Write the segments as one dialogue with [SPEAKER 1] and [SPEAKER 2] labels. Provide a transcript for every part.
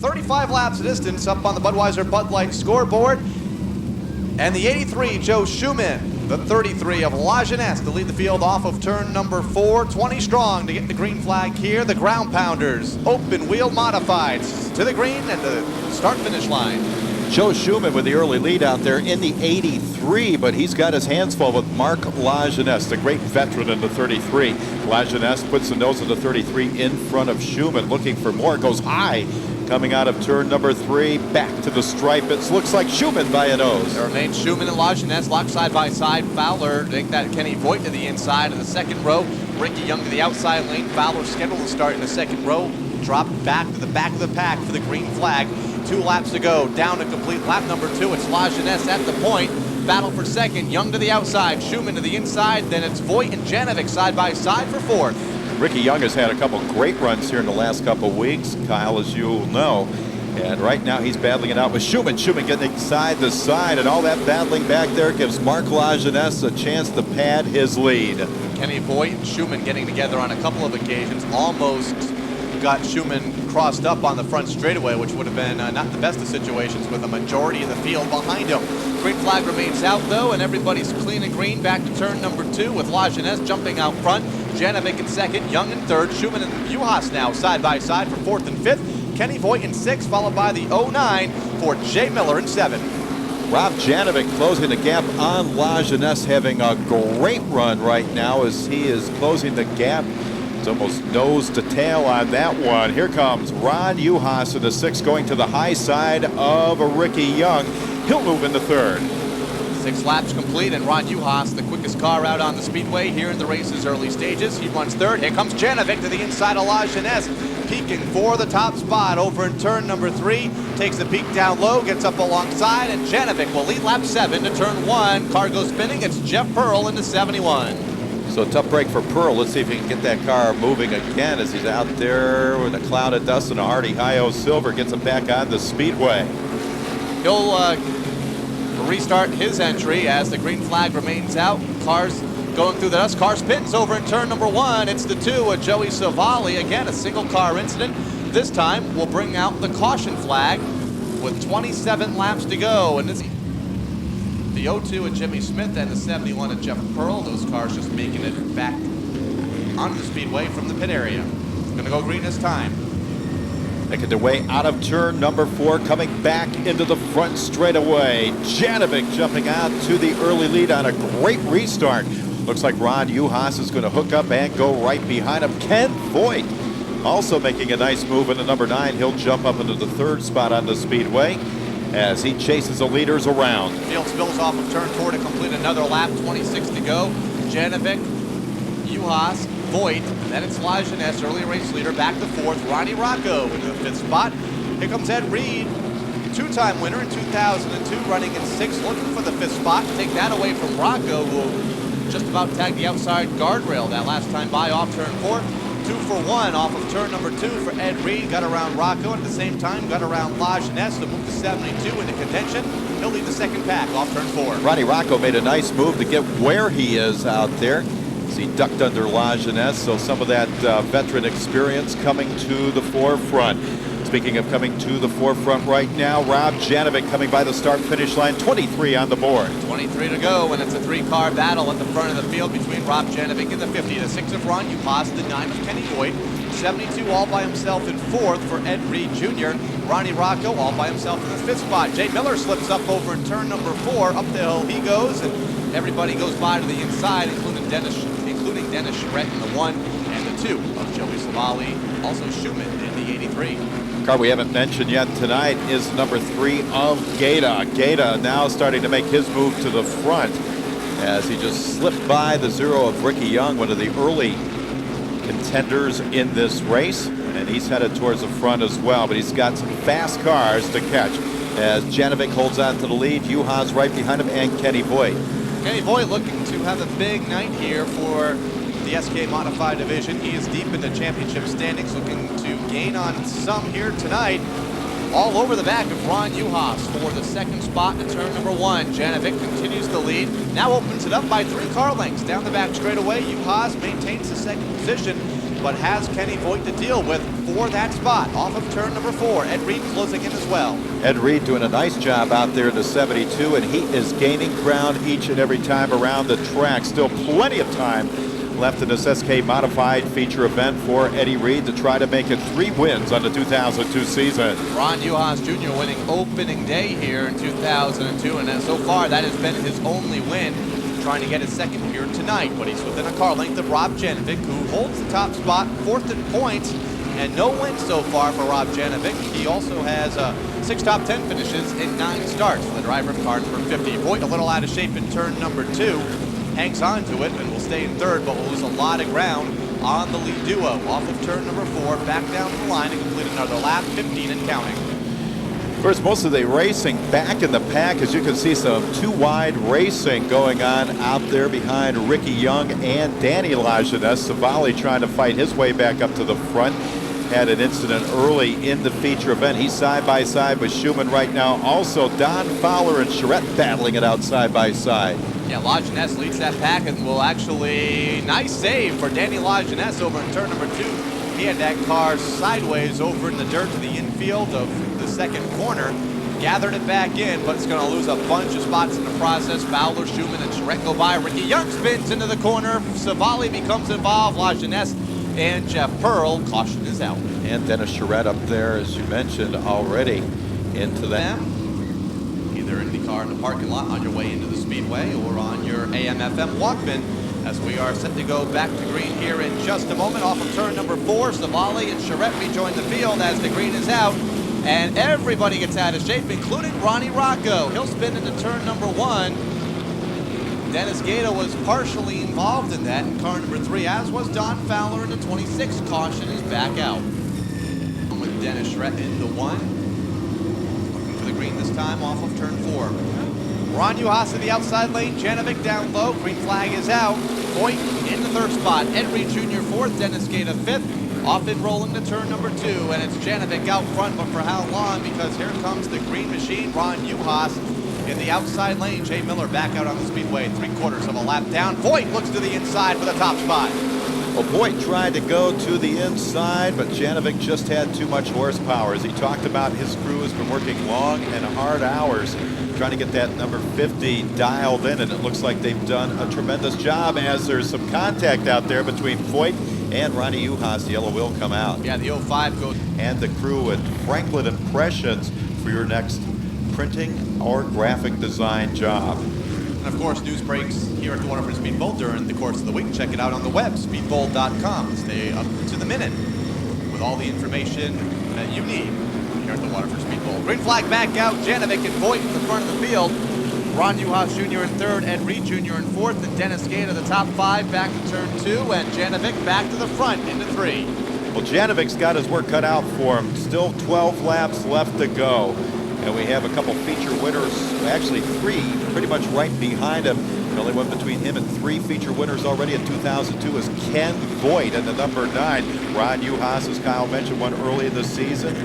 [SPEAKER 1] 35 laps of distance up on the Budweiser Bud Light scoreboard. And the 83, Joe Schumann, the 33 of La Jeunesse to lead the field off of turn number 4, 20 strong to get the green flag here. The Ground Pounders, open wheel modifieds to the green and the start-finish line.
[SPEAKER 2] Joe Schumann with the early lead out there in the 83, but he's got his hands full with Marc La Jeunesse, the great veteran in the 33. La Jeunesse puts the nose of the 33 in front of Schumann, looking for more, goes high. Coming out of turn number 3, back to the stripe. It looks like Schumann by a nose.
[SPEAKER 1] There remains Schumann and La Jeunesse locked side by side. Fowler take that Kenny Voigt to the inside of the second row. Ricky Young to the outside lane. Fowler scheduled to start in the second row. Drop back to the back of the pack for the green flag. 2 laps to go. Down to complete lap number 2. It's La Jeunesse at the point. Battle for second. Young to the outside. Schumann to the inside. Then it's Voigt and Janovic side by side for fourth.
[SPEAKER 2] Ricky Young has had a couple great runs here in the last couple of weeks, Kyle, as you'll know. And right now he's battling it out with Schumann. Schumann getting side to side, and all that battling back there gives Marc La Jeunesse a chance to pad his lead.
[SPEAKER 1] Kenny Voigt and Schumann getting together on a couple of occasions. Almost got Schumann crossed up on the front straightaway, which would have been not the best of situations with a majority of the field behind him. Green flag remains out though, and everybody's clean and green back to turn number 2 with La Jeunesse jumping out front. Janovic in second, Young in third, Schumann and Juhas now side by side for 4th and 5th. Kenny Voigt in 6th, followed by the 09 for Jay Miller in 7th.
[SPEAKER 2] Rob Janovic closing the gap on La Jeunesse, having a great run right now as he is closing the gap. It's almost nose to tail on that one. Here comes Ron Juhas in the 6th, going to the high side of Ricky Young. He'll move in the 3rd.
[SPEAKER 1] 6 laps complete, and Ron Juhas, the quickest car out on the speedway here in the race's early stages. He runs 3rd. Here comes Janovic to the inside of La Jeunesse, peaking for the top spot over in turn number 3. Takes the peak down low, gets up alongside, and Janovic will lead lap 7 to turn 1. Car goes spinning. It's Jeff Pearl into 71.
[SPEAKER 2] So tough break for Pearl. Let's see if he can get that car moving again as he's out there with a cloud of dust and a Hardy Hi-O Silver gets him back on the speedway.
[SPEAKER 1] He'll restart his entry as the green flag remains out. Cars going through the dust. Car spins over in turn number 1. It's the 2 of Joey Savali. Again, a single car incident. This time we'll bring out the caution flag with 27 laps to go. And it's the 02 of Jimmy Smith and the 71 of Jeff Pearl. Those cars just making it back onto the speedway from the pit area. It's going to go green this time.
[SPEAKER 2] Making their way out of turn number 4, coming back into the front straightaway. Janovic jumping out to the early lead on a great restart. Looks like Ron Juhas is going to hook up and go right behind him. Ken Voigt also making a nice move in the number 9. He'll jump up into the 3rd spot on the speedway as he chases the leaders around.
[SPEAKER 1] Field spills off of turn 4 to complete another lap. 26 to go. Janovic, Juhas, Voigt, then it's La Jeunesse, early race leader, back to 4th. Ronnie Rocco into the 5th spot. Here comes Ed Reed, 2-time winner in 2002, running in 6th, looking for the 5th spot. Take that away from Rocco, who just about tagged the outside guardrail that last time by off turn 4. 2 for 1 off of turn number 2 for Ed Reed. Got around Rocco, and at the same time got around La Jeunesse to move to 72 into contention. He'll lead the second pack off turn 4.
[SPEAKER 2] Ronnie Rocco made a nice move to get where he is out there. He ducked under La Jeunesse, so some of that veteran experience coming to the forefront. Speaking of coming to the forefront right now, Rob Janovic coming by the start-finish line, 23 on the board. 23
[SPEAKER 1] to go, and it's a 3-car battle at the front of the field between Rob Janovic in the 50, the 6 of Ron Juhas, the 9 of Kenny Voigt, 72 all by himself in 4th for Ed Reed Jr. Ronnie Rocco all by himself in the 5th spot. Jay Miller slips up over in turn number 4. Up the hill he goes, and everybody goes by to the inside, including Dennis Charette in the 1 and the 2 of Joey Savali. Also Schumann in the 83.
[SPEAKER 2] Car we haven't mentioned yet tonight is number 3 of Gaeta. Gaeta now starting to make his move to the front as he just slipped by the 0 of Ricky Young, one of the early contenders in this race, and he's headed towards the front as well, but he's got some fast cars to catch as Janovic holds on to the lead. Juhas right behind him, and Kenny Voigt.
[SPEAKER 1] Kenny Voigt looking to have a big night here for the SK Modified Division. He is deep in the championship standings, looking to gain on some here tonight. all over the back of Ron Uhas for the second spot in turn number 1. Janovic continues the lead, now opens it up by 3 car lengths. Down the back straightaway, Uhas maintains the second position, but has Kenny Voigt to deal with for that spot. Off of turn number 4, Ed Reed closing in as well.
[SPEAKER 2] Ed Reed doing a nice job out there in the 72, and he is gaining ground each and every time around the track. Still plenty of time left in this SK Modified feature event for Eddie Reed to try to make it 3 wins on the 2002 season.
[SPEAKER 1] Ron Uhas Jr. winning opening day here in 2002, and so far that has been his only win. Trying to get his second here tonight, but he's within a car length of Rob Janovic, who holds the top spot, 4th in points, and no wins so far for Rob Janovic. He also has 6 top 10 finishes in 9 starts for the driver of car number 50. Voigt a little out of shape in turn number 2. Hangs on to it and will stay in 3rd, but will lose a lot of ground on the lead duo. Off of turn number 4, back down the line and complete another lap, 15 and counting.
[SPEAKER 2] Of course, most of the racing back in the pack, as you can see, some 2-wide racing going on out there behind Ricky Young and Danny Lajeunesse. Savali trying to fight his way back up to the front. Had an incident early in the feature event. He's side by side with Schumann right now. Also, Don Fowler and Charette battling it out side by side.
[SPEAKER 1] Yeah, Lajeunesse leads that pack and will actually, nice save for Danny Lajeunesse over in turn number 2. He had that car sideways over in the dirt to the infield of the second corner. Gathered it back in, but it's going to lose a bunch of spots in the process. Fowler, Schumann, and Charette go by. Ricky Young spins into the corner. Savali becomes involved. Lajeunesse and Jeff Pearl. Caution is out.
[SPEAKER 2] And Dennis Charette up there, as you mentioned already, into that.
[SPEAKER 1] Either in the car in the parking lot on your way into the Speedway or on your AM/FM Walkman, as we are set to go back to green here in just a moment. Off of turn number 4, Savali and Charette rejoin the field as the green is out. And everybody gets out of shape, including Ronnie Rocco. He'll spin into turn number 1. Dennis Gaeta was partially involved in that in car number 3, as was Don Fowler in the 26. Caution is back out. With Dennis Charette in the 1. Looking for the green this time off of turn 4. Ron Uhas in the outside lane, Janovic down low, green flag is out. Voigt in the 3rd spot, Ed Reed Jr. 4th, Dennis Gaeta 5th. Off and rolling to turn number 2, and it's Janovic out front, but for how long? Because here comes the green machine, Ron Uhas in the outside lane. Jay Miller back out on the Speedway, 3/4 of a lap down. Voigt looks to the inside for the top spot.
[SPEAKER 2] Well, Voigt tried to go to the inside, but Janovic just had too much horsepower. As he talked about, his crew has been working long and hard hours trying to get that number 50 dialed in, and it looks like they've done a tremendous job as there's some contact out there between Voigt and Ronnie Uhas. The yellow will come out.
[SPEAKER 1] Yeah, the 05 goes.
[SPEAKER 2] And the crew at Franklin Impressions for your next printing or graphic design job.
[SPEAKER 1] And of course, news breaks here at the Waterford Speedbowl during the course of the week. Check it out on the web, speedbowl.com. Stay up to the minute with all the information that you need here at the Waterford Speedbowl. Green flag back out, Janovic and Voigt in the front of the field. Ron Uhas Jr. in 3rd, Ed Reed Jr. in 4th, and Dennis Gaeta the top 5 back to turn 2, and Janovic back to the front into 3.
[SPEAKER 2] Well, Janovic's got his work cut out for him. Still 12 laps left to go. And we have a couple feature winners, actually 3, pretty much right behind him. The only one between him and 3 feature winners already in 2002 is Ken Voigt in the number 9. Ron Uhas, as Kyle mentioned, won early in the season.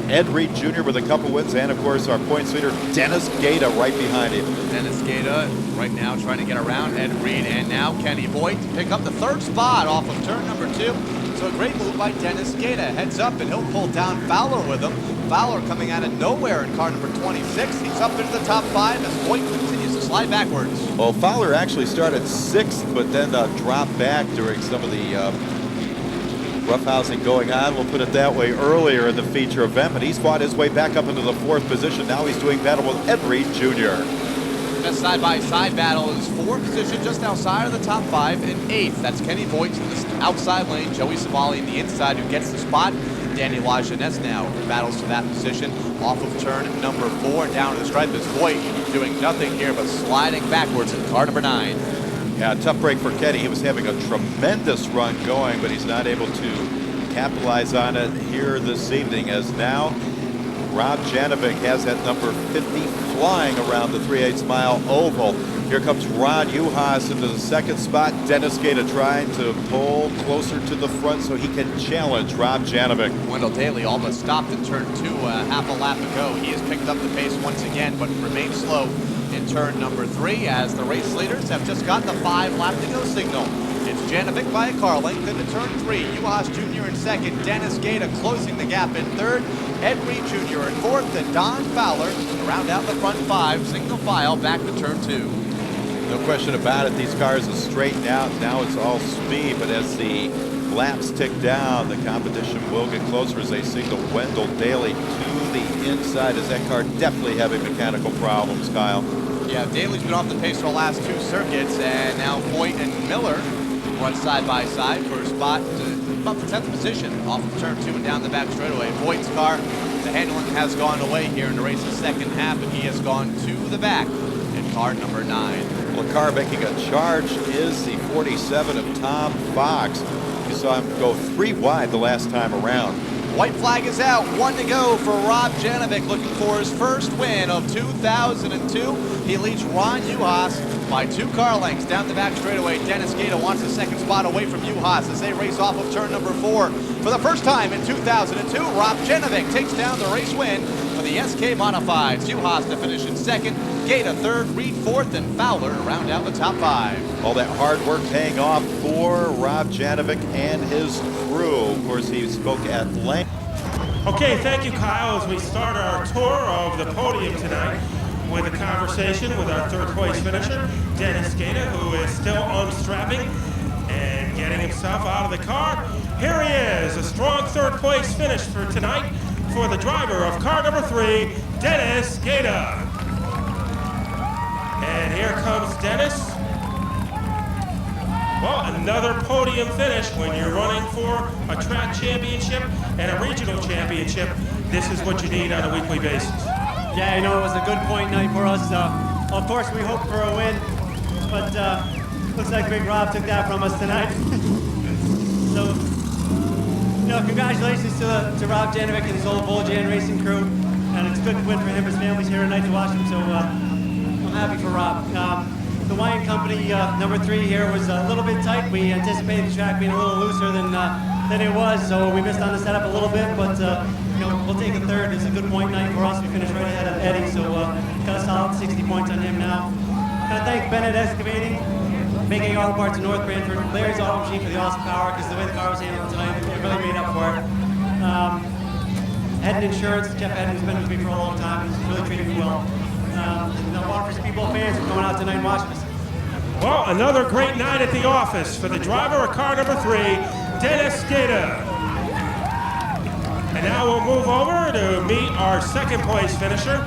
[SPEAKER 2] Ed Reed Jr. with a couple wins, and of course our points leader, Dennis Gaeta, right behind him.
[SPEAKER 1] Dennis Gaeta right now trying to get around Ed Reed, and now Kenny Voigt to pick up the 3rd spot off of turn number 2. So a great move by Dennis Gaeta. Heads up, and he'll pull down Fowler with him. Fowler coming out of nowhere in car number 26. He's up into the top 5 as Voigt continues to slide backwards.
[SPEAKER 2] Well, Fowler actually started 6th, but then dropped back during some of the roughhousing going on, we'll put it that way, earlier in the feature event, but he's fought his way back up into the 4th position. Now he's doing battle with Ed Reed Jr.
[SPEAKER 1] Best side-by-side battle is 4th position, just outside of the top 5, and 8th. That's Kenny Voigt in the outside lane, Joey Savali in the inside who gets the spot. Danny Lajeunesse now battles to that position off of turn number 4 down to the stripe as Voigt doing nothing here but sliding backwards in car number 9.
[SPEAKER 2] Yeah, tough break for Kenny. He was having a tremendous run going, but he's not able to capitalize on it here this evening, as now Rob Janovic has that number 50 flying around the 3/8 mile oval. Here comes Ron Uhas into the second spot. Dennis Gaeta trying to pull closer to the front so he can challenge Rob Janovic.
[SPEAKER 1] Wendell Daly almost stopped in turn 2, half a lap ago. He has picked up the pace once again, but remains slow in turn number 3 as the race leaders have just got the 5 lap to go signal. It's Janovic by a car length into turn 3. Uhas Jr. in second. Dennis Gaeta closing the gap in third. Ed Reed Jr. in fourth. And Don Fowler to round out the front 5. Single file back to turn 2.
[SPEAKER 2] No question about it. These cars have straightened out. Now it's all speed. But as the laps tick down, the competition will get closer as they signal Wendell Daly to the inside, as that car definitely having mechanical problems, Kyle.
[SPEAKER 1] Yeah, Daly's been off the pace for the last 2 circuits, and now Voigt and Miller run side by side for a spot about the 10th position off of turn 2 and down the back straightaway. Voigt's car, the handling has gone away here in the race's second half, and he has gone to the back in car number 9.
[SPEAKER 2] Well, the car making a charge is the 47 of Tom Fox. You saw him go 3 wide the last time around.
[SPEAKER 1] White flag is out, 1 to go for Rob Janovic, looking for his first win of 2002. He leads Ron Uhas by 2 car lengths down the back straightaway. Dennis Gaeta wants the second spot away from Uhas as they race off of turn number 4. For the first time in 2002, Rob Janovic takes down the race win for the SK Modifieds. Uhas to finish in second, Gaeta third, Reed fourth, and Fowler to round out the top 5.
[SPEAKER 2] All that hard work paying off for Rob Janovic and his crew. Of course, he spoke at length.
[SPEAKER 3] Okay, thank you, Kyle, as we start our tour of the podium tonight with a conversation with our third place finisher, Dennis Gaeta, who is still unstrapping and getting himself out of the car. Here he is, a strong third place finish for tonight for the driver of car number 3, Dennis Gaeta. And here comes Dennis. Well, another podium finish when you're running for a track championship and a regional championship. This is what you need on a weekly basis.
[SPEAKER 4] Yeah, you know, it was a good point night for us. Of course, we hoped for a win, but looks like Big Rob took that from us tonight. So, you know, congratulations to Rob Janovic and his whole Bull-Jan Racing crew, and it's a good win for him. His family's here tonight to watch him, so I'm happy for Rob. The wine company number 3 here was a little bit tight. We anticipated the track being a little looser than it was, so we missed on the setup a little bit, but you know, we'll take a third. It's a good point night for us. We finished right ahead of Eddie, so got a solid 60 points on him now. Gotta thank Bennett Excavating, making auto parts in North Branford, Larry's Auto Machine for the awesome power, because the way the car was handled tonight, it really made up for it. Hedden Insurance, Jeff Hedden's been with me for a long time. He's really treated me well. The Waterford Speedbowl fans for coming out tonight and watching us.
[SPEAKER 3] Well, another great night at the office for the driver of car number 3, Dennis Gaeta. And now we'll move over to meet our second place finisher.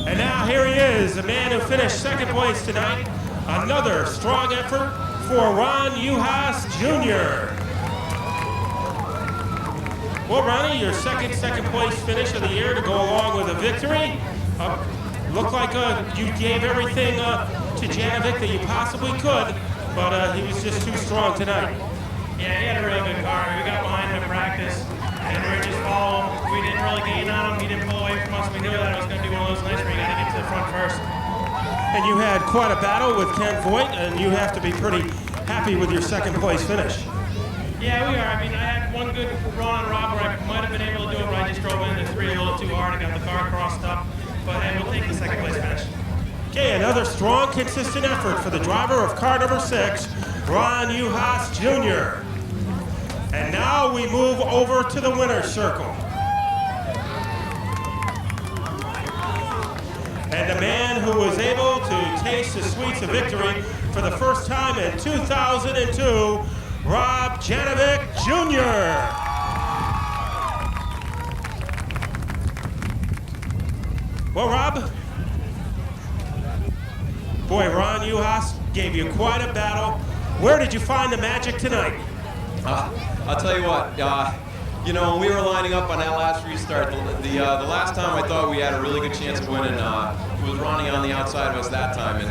[SPEAKER 3] And now here he is, the man who finished second place tonight. Another strong effort for Ron Uhas Jr. Well, Ronnie, your second place finish of the year to go along with a victory. Looked like you gave everything to Janovic that you possibly could, but he was just too strong tonight.
[SPEAKER 5] Yeah, he had a really good car. We got behind him in practice, and we were just following him. We didn't really gain on him. He didn't pull away from us. We knew that it was going to be one of those nights where you got to get to the front first.
[SPEAKER 3] And you had quite a battle with Ken Voigt, and you have to be pretty happy with your second place finish.
[SPEAKER 5] Yeah, we are. I mean, I had one good run on Rob where I might have been able to do it, but I just drove into 3 a little too hard and got the car crossed up. But hey, we'll take the second place finish.
[SPEAKER 3] Okay, another strong, consistent effort for the driver of car number 6, Ron Uhas Jr. And now we move over to the winner's circle. And the man who was able to taste the sweets of victory for the first time in 2002, Rob Janovic Jr. Well, Rob, boy, Ron Uhas gave you quite a battle. Where did you find the magic tonight?
[SPEAKER 6] I'll tell you what, you know, when we were lining up on that last restart, the last time I thought we had a really good chance of winning, it was Ronnie on the outside of us that time, and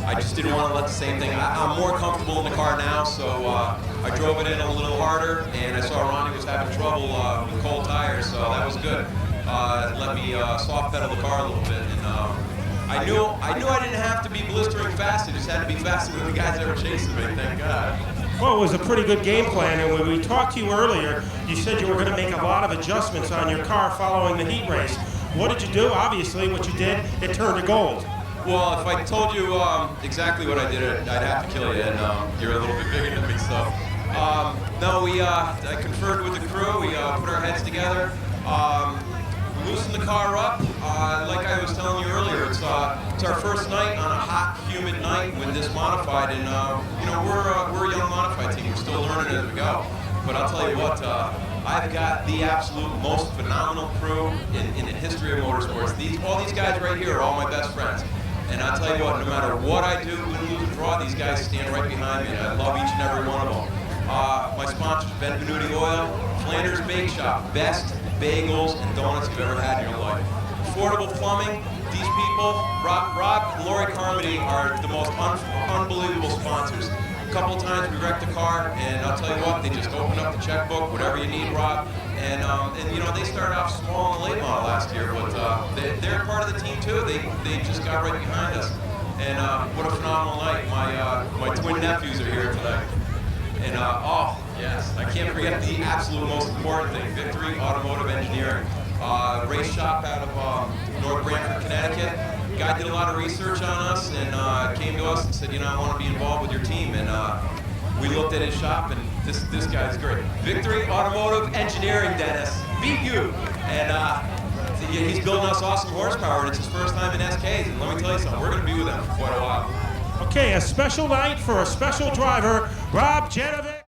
[SPEAKER 6] I just didn't want to let the same thing. I'm more comfortable in the car now, so I drove it in a little harder, and I saw Ronnie was having trouble with cold tires, so that was good. Let me soft pedal the car a little bit, and I knew I didn't have to be blistering fast. I just had to be faster than the guys that were chasing me. Thank God.
[SPEAKER 3] Well, it was a pretty good game plan, and when we talked to you earlier, you said you were going to make a lot of adjustments on your car following the heat race. What did you do? Obviously, what you did, it turned to gold.
[SPEAKER 6] Well, if I told you exactly what I did, I'd have to kill you, and you're a little bit bigger than me, so. No, I conferred with the crew, we put our heads together, loosened the car up. Like I was telling you earlier, it's our first night on a hot, humid night with this modified, and you know, we're a young modified team. We're still learning as we go. But I'll tell you what, I've got the absolute most phenomenal crew in the history of motorsports. All these guys right here are all my best friends. And I'll tell you what, no matter what I do, win, lose, or draw, these guys stand right behind me, and I love each and every one of them. My sponsors, Benvenuti Oil, Flanders Bake Shop, best bagels and donuts you've ever had in your life. Affordable Plumbing, these people, Rob and Lori Carmody are the most unbelievable sponsors. A couple of times we wrecked the car, and I'll tell you what, they just open up the checkbook, whatever you need, Rob. And you know, they started off small in the late model last year, but they're part of the team too. They just got right behind us. And what a phenomenal night. My twin nephews are here tonight. And oh, yes, I can't forget the absolute most important thing, Victory Automotive Engineering. Race shop out of North Branford, Connecticut. Guy did a lot of research on us and came to us and said, you know, I want to be involved with your team. And we looked at his shop, and this guy's great. Victory Automotive Engineering, Dennis. Beat you. And he's building us awesome horsepower, and it's his first time in SKs. And let me tell you something, we're going to be with him for quite a while.
[SPEAKER 3] Okay, a special night for a special driver, Rob Janovic.